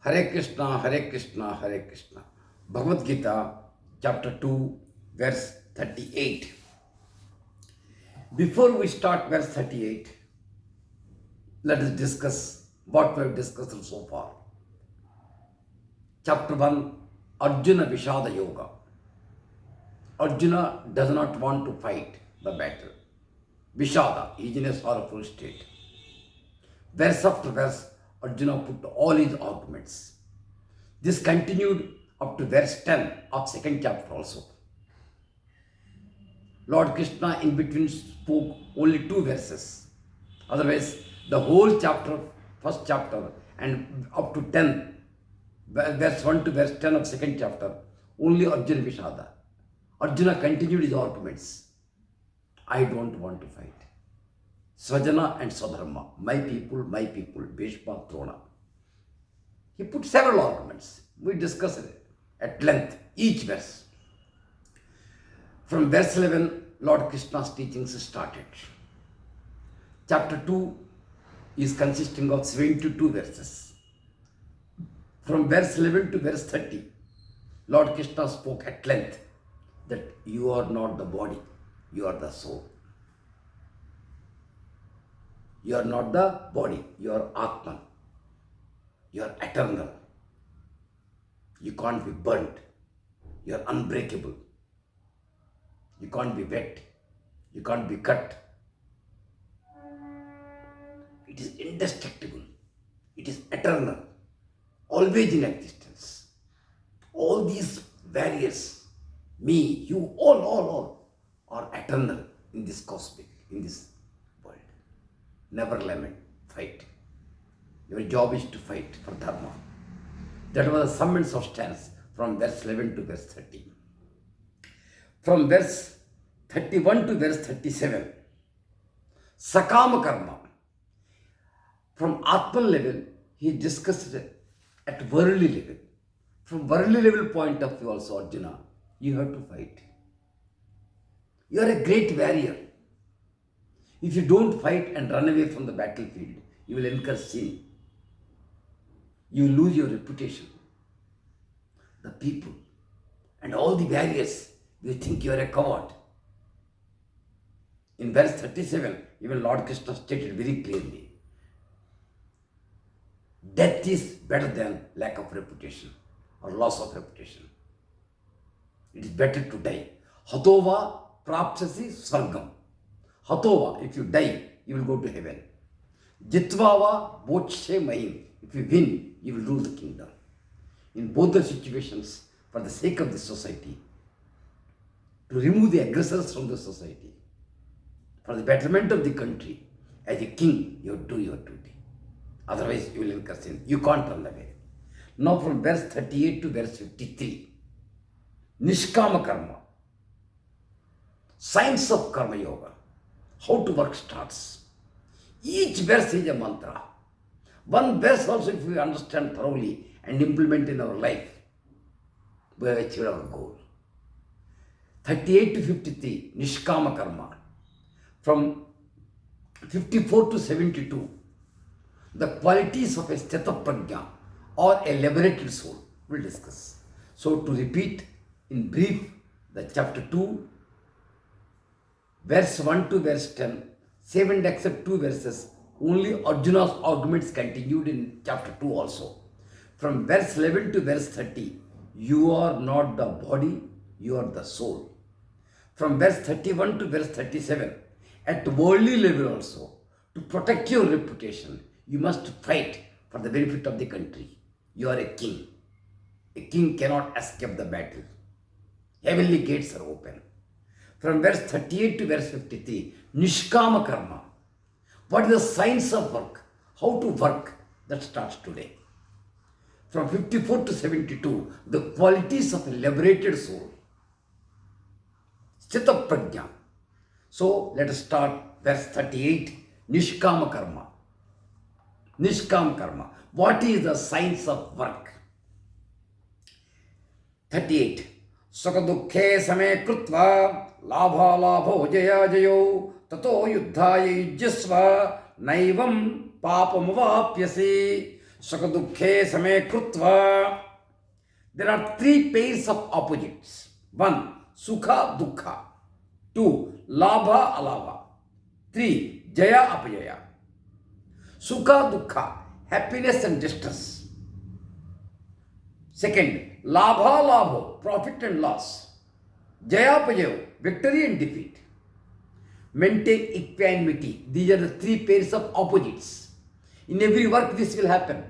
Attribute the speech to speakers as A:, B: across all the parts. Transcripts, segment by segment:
A: Hare Krishna, Hare Krishna, Hare Krishna. Bhagwadgita, chapter 2, verse 38. Before we start verse 38, let us discuss what we have discussed so far. Chapter 1, Arjuna Vishada Yoga. Arjuna does not want to fight the battle. Vishada, he is in a sorrowful state. Verse after verse, Arjuna put all his arguments. This continued up to verse 10 of second chapter also. Lord Krishna in between spoke only 2 verses. Otherwise, the whole chapter, first chapter, and up to 10, verse 1 to verse 10 of second chapter, only Arjuna Vishada. Arjuna continued his arguments. I don't want to fight. Svajana and Swadharma, my people, Bhishma, Drona. He put several arguments. We discussed it at length, each verse. From verse 11, Lord Krishna's teachings started. Chapter 2 is consisting of 72 verses. From verse 11 to verse 30, Lord Krishna spoke at length that you are not the body, you are the soul. You are not the body, you are Atman. You are eternal. You can't be burnt. You are unbreakable. You can't be wet. You can't be cut. It is indestructible. It is eternal. Always in existence. All these barriers, me, you, all are eternal in this cosmic, in this world. Never lament, fight. Your job is to fight for dharma. That was the sum and substance from verse 11 to verse 30. From verse 31 to verse 37, Sakama Karma. From Atman level, he discussed it at worldly level. From worldly level point of view also, Arjuna, you have to fight. You are a great warrior. If you don't fight and run away from the battlefield, you will incur sin. You lose your reputation. The people and all the warriors will think you are a coward. In verse 37, even Lord Krishna stated very clearly, death is better than lack of reputation or loss of reputation. It is better to die. Hatova prapsasi svargam. Hatova, if you die, you will go to heaven. Jitvava bochse mahim. If you win, you will rule the kingdom. In both the situations, for the sake of the society, to remove the aggressors from the society, for the betterment of the country, as a king, you do your duty. Otherwise, you will incur sin. You can't run away. Now from verse 38 to verse 53, Nishkama Karma, science of Karma Yoga, how to work starts. Each verse is a mantra. One verse also, if we understand thoroughly and implement in our life, we have achieved our goal. 38 to 53, Nishkama Karma. From 54 to 72, the qualities of a Sthita Prajna or a liberated soul, we'll discuss. So to repeat in brief, the chapter 2, verse 1 to verse 10, save and accept 2 verses. Only Arjuna's arguments continued in chapter 2 also. From verse 11 to verse 30, you are not the body, you are the soul. From verse 31 to verse 37, at worldly level also, to protect your reputation, you must fight for the benefit of the country. You are a king. A king cannot escape the battle. Heavenly gates are open. From verse 38 to verse 53, Nishkama Karma. What is the science of work? How to work? That starts today. From 54 to 72, the qualities of a liberated soul. Sthita Prajna. So let us start verse 38, Nishkama Karma. Nishkama Karma. What is the science of work? 38. Sakadukhe same krutva labha labho jaya jayo tato yuddhaya yujyasva naivam papamavapyasi Sukha-dukhe same krutva. There are three pairs of opposites. One, sukha, dukkha. Two, labha, alabha. Three, jaya, apajaya. Sukha, dukkha, happiness and distress. Second, labha, labho, profit and loss. Jaya, apajaya, victory and defeat. Maintain equanimity. These are the three pairs of opposites. In every work, this will happen.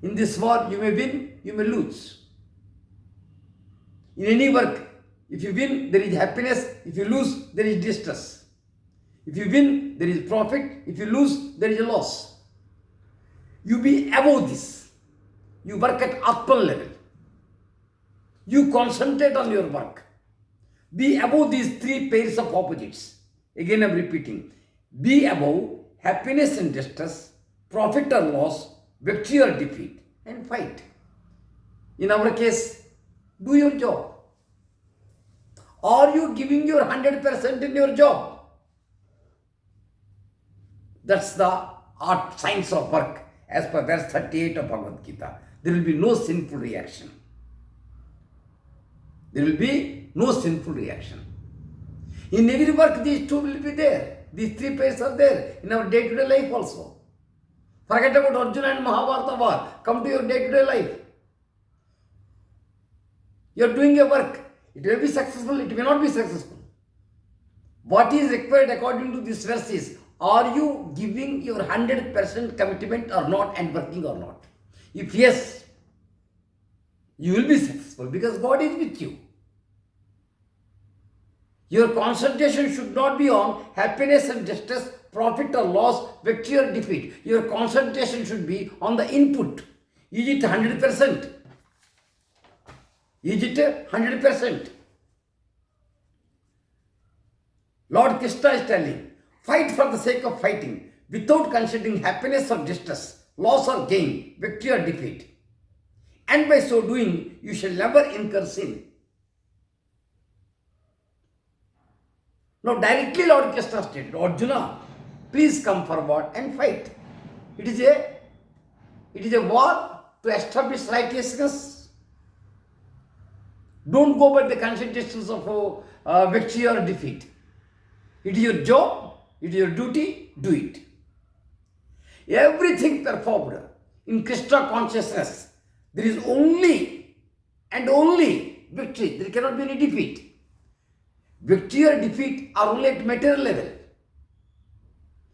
A: In this war, you may win, you may lose. In any work, if you win, there is happiness. If you lose, there is distress. If you win, there is profit. If you lose, there is a loss. You be above this. You work at Atman level. You concentrate on your work. Be above these three pairs of opposites. Again, I am repeating. Be above happiness and distress, profit or loss, victory or defeat, and fight. In our case, do your job. Are you giving your 100% in your job? That's the art, science of work as per verse 38 of Bhagwadgita. There will be no sinful reaction. There will be no sinful reaction. In every work, these two will be there. These three pairs are there in our day-to-day life also. Forget about Arjuna and Mahabharata war. Come to your day-to-day life. You are doing a work. It may be successful, it may not be successful. What is required according to this verse is, are you giving your 100% commitment or not and working or not? If yes, you will be successful because God is with you. Your concentration should not be on happiness and distress, profit or loss, victory or defeat. Your concentration should be on the input. Is it 100%? Is it 100%? Lord Krishna is telling, fight for the sake of fighting, without considering happiness or distress, loss or gain, victory or defeat. And by so doing, you shall never incur sin. Now directly Lord Krishna stated, Arjuna, please come forward and fight. It is a war to establish righteousness. Don't go by the considerations of victory or defeat. It is your job, it is your duty, do it. Everything performed in Krishna consciousness, there is only and only victory. There cannot be any defeat. Victory or defeat are only at material level.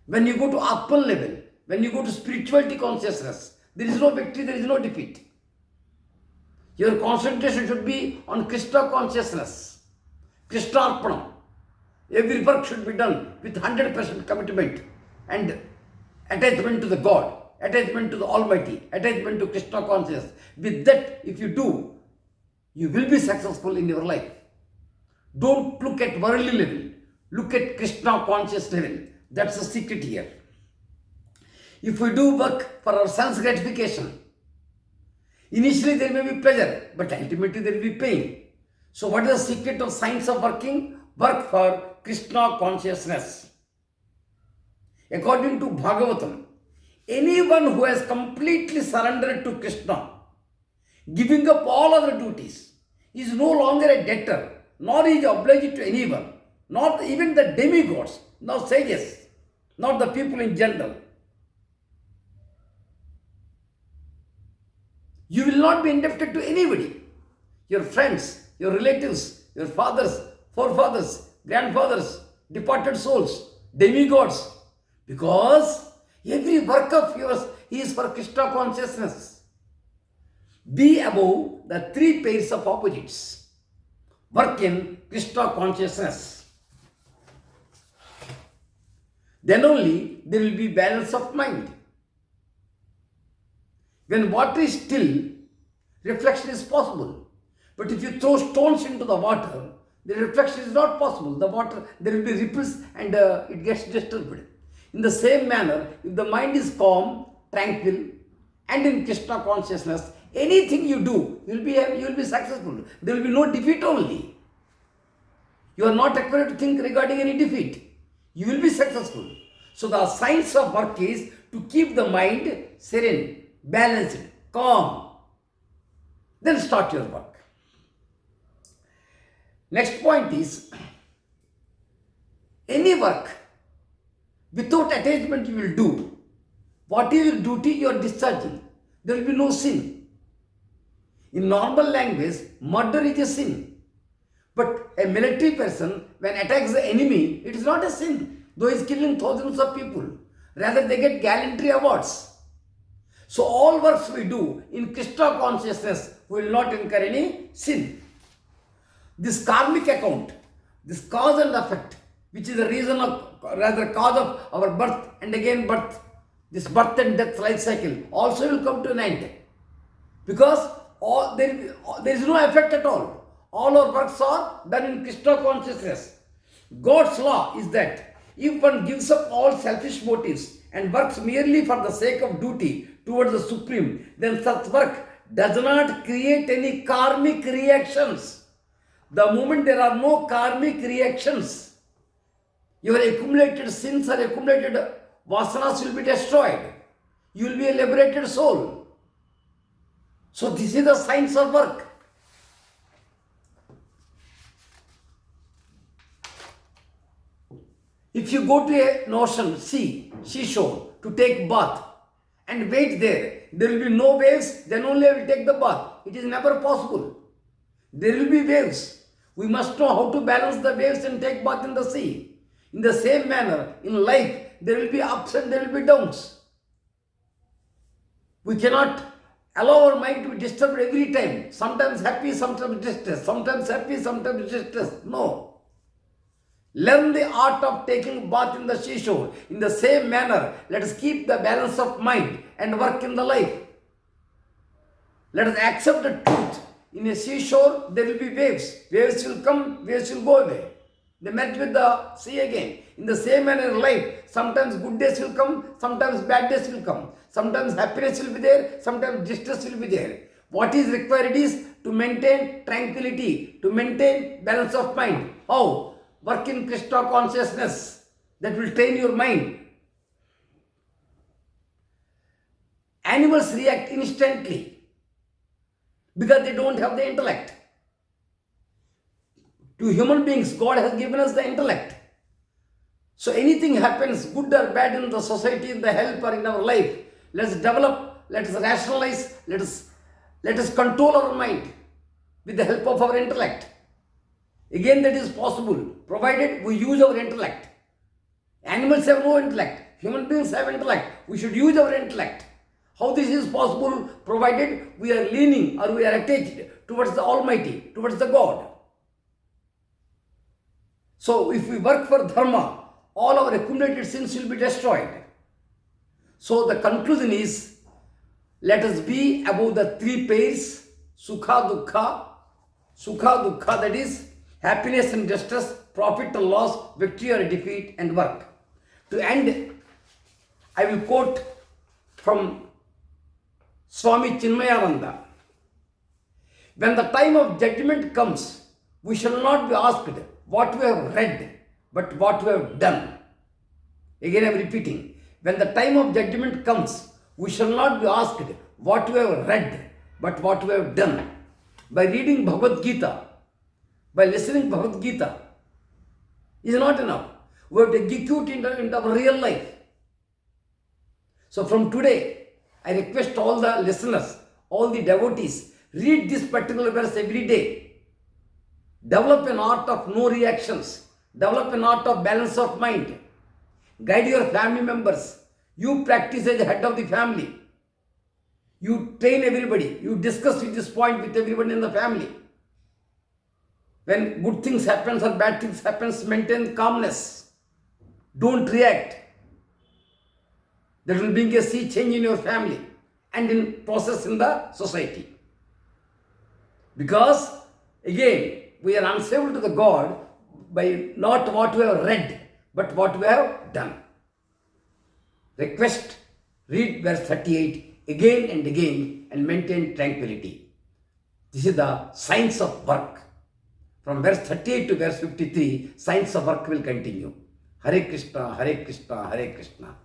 A: When you go to Atman level, when you go to spirituality consciousness, there is no victory, there is no defeat. Your concentration should be on Krishna consciousness, Krishna Arpanam. Every work should be done with 100% commitment and attachment to the God, attachment to the Almighty, attachment to Krishna consciousness. With that, if you do, you will be successful in your life. Don't look at worldly level. Look at Krishna conscious level. That's the secret here. If we do work for our sense gratification, initially there may be pleasure, but ultimately there will be pain. So what is the secret of science of working? Work for Krishna consciousness. According to Bhagavatam, anyone who has completely surrendered to Krishna, giving up all other duties, is no longer a debtor, nor is obliged to anyone, not even the demigods, nor sages, not the people in general. You will not be indebted to anybody. Your friends, your relatives, your fathers, forefathers, grandfathers, departed souls, demigods. Because every work of yours is for Krishna consciousness. Be above the three pairs of opposites. Work in Krishna consciousness. Then only there will be balance of mind. When water is still, reflection is possible. But if you throw stones into the water, the reflection is not possible. The water, there will be ripples and it gets disturbed. In the same manner, if the mind is calm, tranquil, and in Krishna consciousness, anything you do, you will be successful. There will be no defeat only. You are not required to think regarding any defeat. You will be successful. So the science of work is to keep the mind serene, balanced, calm. Then start your work. Next point is, any work without attachment you will do. What is your duty you are discharging? There will be no sin. In normal language, murder is a sin. But a military person, when attacks the enemy, it is not a sin, though he is killing thousands of people. Rather, they get gallantry awards. So all works we do in Krishna consciousness will not incur any sin. This karmic account, this cause and effect, which is the reason of, rather cause of our birth and again birth, this birth and death life cycle also will come to an end. Because there is no effect at all. All our works are done in Krishna consciousness. God's law is that if one gives up all selfish motives and works merely for the sake of duty towards the Supreme, then such work does not create any karmic reactions. The moment there are no karmic reactions, your accumulated sins or accumulated vasanas will be destroyed. You will be a liberated soul. So this is the science of work. If you go to an ocean, seashore, to take bath and wait there will be no waves, then only I will take the bath. It is never possible. There will be waves. We must know how to balance the waves and take bath in the sea. In the same manner, in life, there will be ups and there will be downs. We cannot allow our mind to be disturbed every time. Sometimes happy, sometimes distressed. Sometimes happy, sometimes distressed. No. Learn the art of taking bath in the seashore. In the same manner, let us keep the balance of mind and work in the life. Let us accept the truth. In a seashore, there will be waves. Waves will come, waves will go away. They met with the sea again. In the same manner in life, sometimes good days will come, sometimes bad days will come. Sometimes happiness will be there, sometimes distress will be there. What is required is to maintain tranquility, to maintain balance of mind. How? Work in Krishna consciousness. That will train your mind. Animals react instantly because they don't have the intellect. To human beings, God has given us the intellect. So anything happens, good or bad in the society, in the health or in our life, let's develop, let us rationalize, let us control our mind with the help of our intellect. Again, that is possible, provided we use our intellect. Animals have no intellect. Human beings have intellect. We should use our intellect. How this is possible? Provided we are leaning or we are attached towards the Almighty, towards the God. So if we work for dharma, all our accumulated sins will be destroyed. So the conclusion is, let us be above the three pairs, sukha dukkha, that is happiness and distress, profit or loss, victory or defeat, and work. To end, I will quote from Swami Chinmayananda. When the time of judgment comes, we shall not be asked what we have read, but what we have done. Again I am repeating. When the time of judgment comes, we shall not be asked what we have read, but what we have done. By reading Bhagwadgita, by listening Bhagwadgita, is not enough. We have to execute into our real life. So from today, I request all the listeners, all the devotees, read this particular verse every day. Develop an art of no reactions. Develop an art of balance of mind. Guide your family members. You practice as the head of the family. You train everybody. You discuss with this point with everyone in the family. When good things happen or bad things happen, maintain calmness. Don't react. That will bring a sea change in your family and in process in the society. Because again, we are answerable to the God by not what we have read, but what we have done. Request, read verse 38 again and again and maintain tranquility. This is the science of work. From verse 38 to verse 53, science of work will continue. Hare Krishna, Hare Krishna, Hare Krishna.